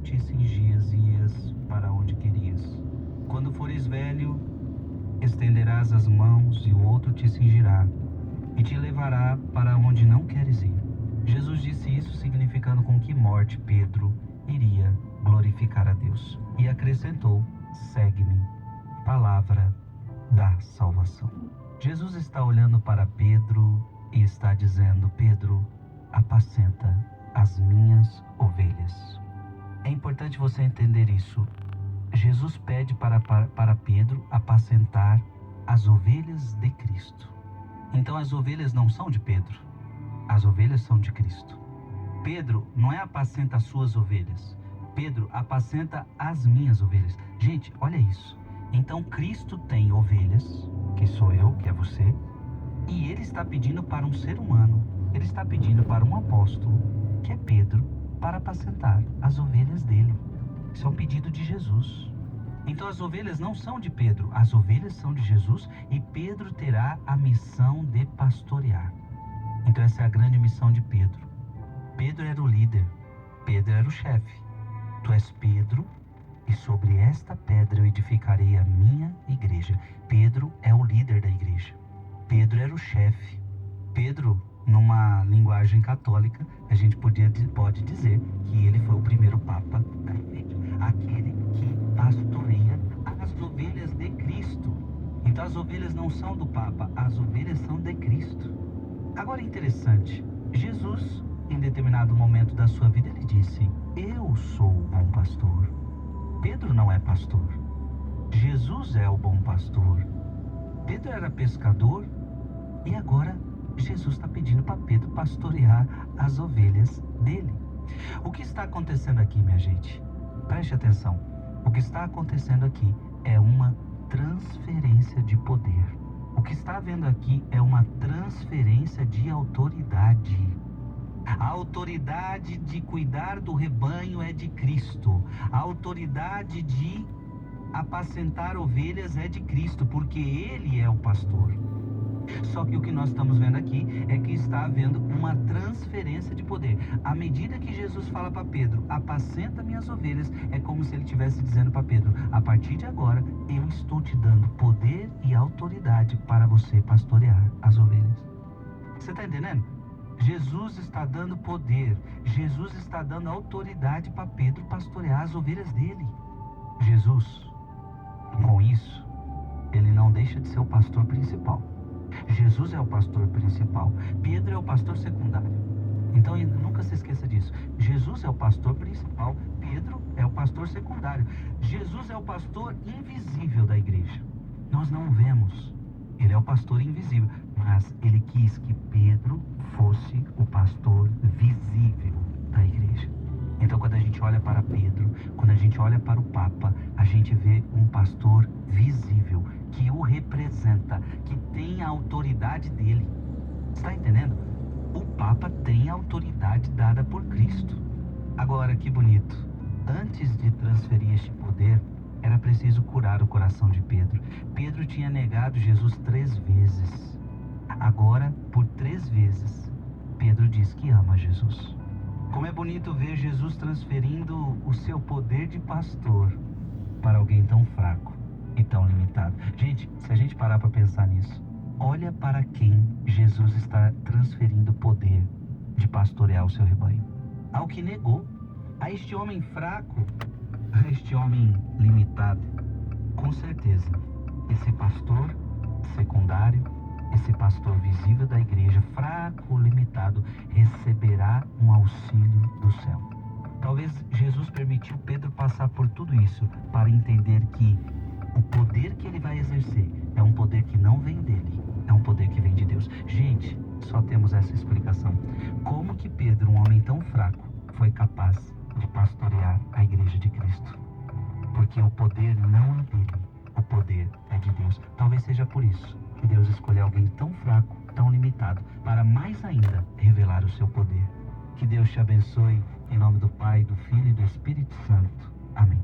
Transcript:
te cingias e ias para onde querias. Quando fores velho, estenderás as mãos e o outro te cingirá e te levará para onde não queres ir. Jesus disse isso significando com que morte Pedro iria glorificar a Deus. E acrescentou: segue-me. Palavra da salvação. Jesus está olhando para Pedro e está dizendo: Pedro, apacenta as minhas ovelhas. É importante você entender isso. Jesus pede para Pedro apacentar as ovelhas de Cristo. Então as ovelhas não são de Pedro, as ovelhas são de Cristo. Pedro não é apacenta as suas ovelhas, Pedro apacenta as minhas ovelhas. Gente, olha isso. Então Cristo tem ovelhas, que sou eu, que é você, e ele está pedindo para um ser humano, ele está pedindo para um apóstolo, que é Pedro, para apacentar as ovelhas dele. Isso é um pedido de Jesus. Então as ovelhas não são de Pedro, as ovelhas são de Jesus, e Pedro terá a missão de pastorear. Então essa é a grande missão de Pedro. Pedro era o líder, Pedro era o chefe. Tu és Pedro, e sobre esta pedra eu edificarei a minha igreja. Pedro é o líder da igreja. Pedro era o chefe. Pedro, numa linguagem católica, a gente pode dizer que ele foi o primeiro papa da igreja. Aquele que pastoreia as ovelhas de Cristo. Então as ovelhas não são do papa, as ovelhas são de Cristo. Agora é interessante, Jesus, em determinado momento da sua vida, ele disse: eu sou o bom pastor. Pedro não é pastor. Jesus é o bom pastor. Pedro era pescador e agora Jesus está pedindo para Pedro pastorear as ovelhas dele. O que está acontecendo aqui, minha gente? Preste atenção. O que está acontecendo aqui é uma transferência de poder. O que está havendo aqui é uma transferência de autoridade. A autoridade de cuidar do rebanho é de Cristo. A autoridade de apacentar ovelhas é de Cristo, porque Ele é o pastor. Só que o que nós estamos vendo aqui é que está havendo uma transferência de poder. À medida que Jesus fala para Pedro: apacenta minhas ovelhas, é como se ele estivesse dizendo para Pedro: a partir de agora eu estou te dando poder e autoridade para você pastorear as ovelhas. Você está entendendo? Jesus está dando poder, Jesus está dando autoridade para Pedro pastorear as ovelhas dele. Jesus, com isso, ele não deixa de ser o pastor principal. Jesus é o pastor principal, Pedro é o pastor secundário. Então nunca se esqueça disso. Jesus é o pastor principal, Pedro é o pastor secundário. Jesus é o pastor invisível da igreja. Nós não vemos, ele é o pastor invisível, mas ele quis que Pedro fosse o pastor visível da igreja. Então quando a gente olha para Pedro, quando a gente olha para o Papa, a gente vê um pastor visível, que o representa, que tem a autoridade dele. Está entendendo? O Papa tem a autoridade dada por Cristo. Agora, que bonito. Antes de transferir este poder, era preciso curar o coração de Pedro. Pedro tinha negado Jesus 3 vezes. Agora, por 3 vezes, Pedro diz que ama Jesus. Como é bonito ver Jesus transferindo o seu poder de pastor para alguém tão fraco e tão limitado. Gente, se a gente parar para pensar nisso, olha para quem Jesus está transferindo o poder de pastorear o seu rebanho. Ao que negou, a este homem fraco, a este homem limitado. Com certeza, esse pastor secundário, esse pastor visível da igreja, fraco, limitado, receberá um auxílio do céu. Talvez Jesus permitiu Pedro passar por tudo isso para entender que o poder que ele vai exercer é um poder que não vem dele, é um poder que vem de Deus. Gente, só temos essa explicação. Como que Pedro, um homem tão fraco, foi capaz de pastorear a igreja de Cristo? Porque o poder não é dele, o poder é de Deus. Talvez seja por isso que Deus escolheu alguém tão fraco, tão limitado, para mais ainda revelar o seu poder. Que Deus te abençoe, em nome do Pai, do Filho e do Espírito Santo. Amém.